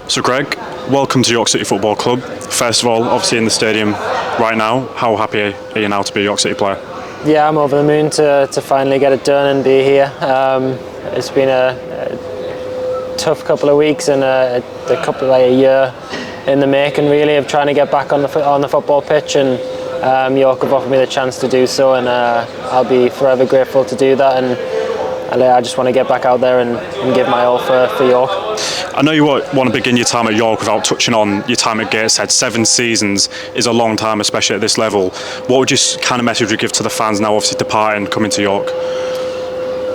So Greg, welcome to York City Football Club. First of all, obviously in the stadium right now, how happy are you now to be a York City player? Yeah, I'm over the moon to finally get it done and be here. It's been a tough couple of weeks and a year in the making, really, of trying to get back on the football pitch, and York have offered me the chance to do so, and I'll be forever grateful to do that. And I just want to get back out there and give my all for York. I know you want to begin your time at York without touching on your time at Gateshead. 7 seasons is a long time, especially at this level. What would you kind of message you give to the fans now, obviously departing, coming to York?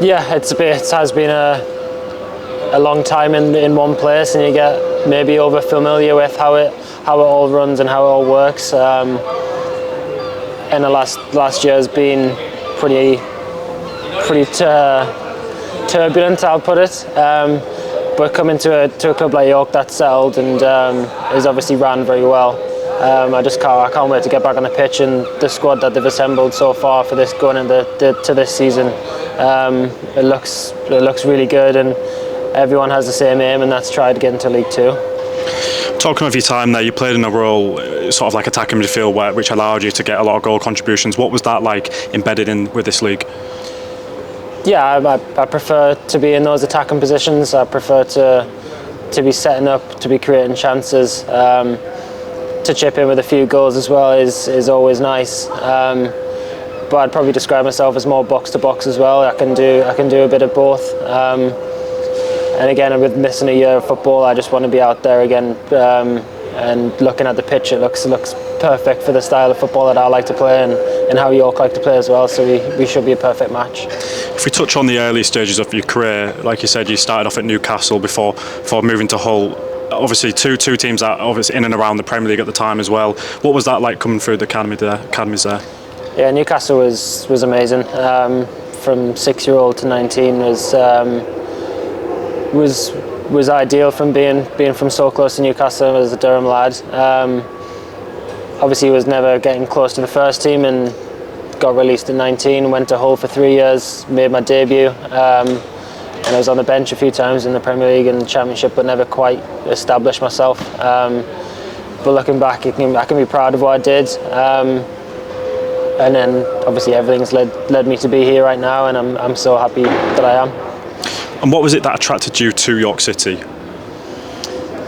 Yeah, it has been a long time in one place, and you get maybe over familiar with how it all runs and how it all works. And the last year has been pretty turbulent, I'll put it. But coming to a club like York that's settled and is obviously ran very well, I can't wait to get back on the pitch, and the squad that they've assembled so far for this going into to this season, it looks really good, and everyone has the same aim, and that's try to get into League Two. Talking of your time there, you played in a role sort of like attacking midfield, which allowed you to get a lot of goal contributions. What was that like embedded in with this league? Yeah, I prefer to be in those attacking positions. I prefer to be setting up, to be creating chances. To chip in with a few goals as well is always nice. But I'd probably describe myself as more box to box as well. I can do a bit of both. And again, with missing a year of football, I just want to be out there again and looking at the pitch. It looks perfect for the style of football that I like to play and how York like to play as well. So we should be a perfect match. If we touch on the early stages of your career, like you said, you started off at Newcastle before moving to Hull. Obviously, two teams that obviously in and around the Premier League at the time as well. What was that like coming through the academies there? Yeah, Newcastle was amazing. From 6-year-old to 19 was ideal. From being from so close to Newcastle as a Durham lad. Obviously, was never getting close to the first team, and got released at 19, went to Hull for 3 years, made my debut, and I was on the bench a few times in the Premier League and the Championship, but never quite established myself. But looking back, I can be proud of what I did, and then obviously everything's led me to be here right now, and I'm so happy that I am. And what was it that attracted you to York City?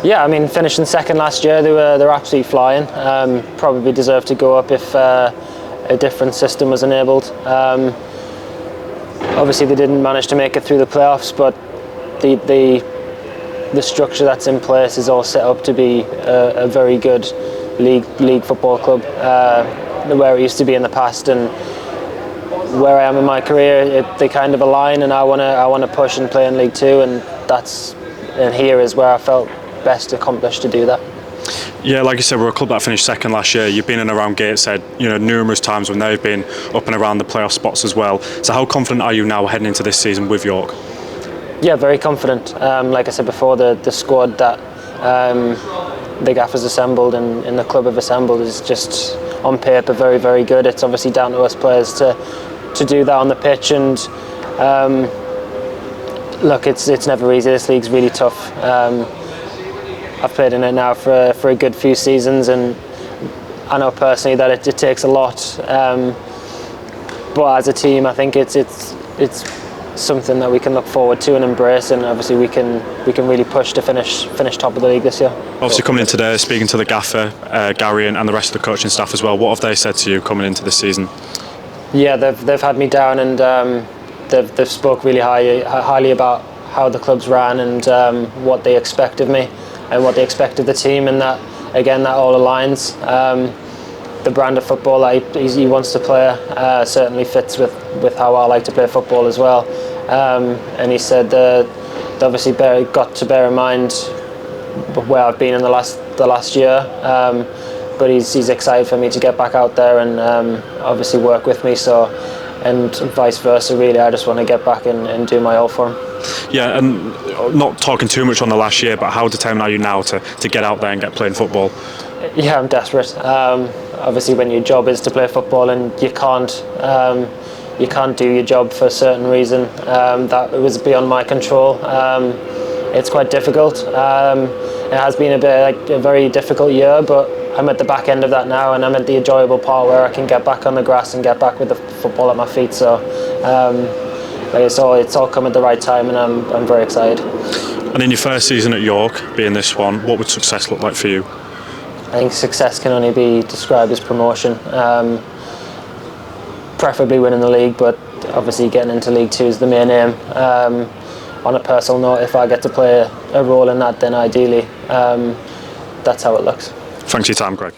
Yeah, I mean, finishing second last year, they were absolutely flying. Probably deserved to go up if a different system was enabled. Obviously, they didn't manage to make it through the playoffs, but the structure that's in place is all set up to be a very good league football club, where it used to be in the past, and where I am in my career, they kind of align, and I want to push and play in League Two, and here is where I felt best accomplished to do that. Yeah, like you said, we're a club that finished second last year. You've been in and around Gateshead, numerous times when they've been up and around the playoff spots as well. So how confident are you now heading into this season with York? Yeah, very confident. Like I said before, the squad that the Gaffers assembled and the club have assembled is just on paper very, very good. It's obviously down to us players to do that on the pitch, and look, it's never easy. This league's really tough. I've played in it now for a good few seasons, and I know personally that it takes a lot. But as a team, I think it's something that we can look forward to and embrace, and obviously we can really push to finish top of the league this year. Obviously, coming in today, speaking to the gaffer, Gary, and the rest of the coaching staff as well. What have they said to you coming into this season? Yeah, they've had me down, and they've spoke really highly about how the club's ran and what they expect of me and what they expect of the team, and that all aligns. The brand of football that he wants to play certainly fits with how I like to play football as well. And he said they obviously got to bear in mind where I've been in the last year, but he's excited for me to get back out there and obviously work with me. So, and vice versa, really, I just want to get back and do my all for him. Yeah, and not talking too much on the last year, but how determined are you now to get out there and get playing football? Yeah, I'm desperate. Obviously, when your job is to play football and you can't do your job for a certain reason, that was beyond my control. It's quite difficult. It has been a very difficult year, but I'm at the back end of that now, and I'm at the enjoyable part where I can get back on the grass and get back with the football at my feet. So it's all come at the right time, and I'm very excited. And in your first season at York, being this one, what would success look like for you? I think success can only be described as promotion. Preferably winning the league, but obviously getting into League Two is the main aim. On a personal note, if I get to play a role in that, then ideally that's how it looks. Thanks for your time, Greg.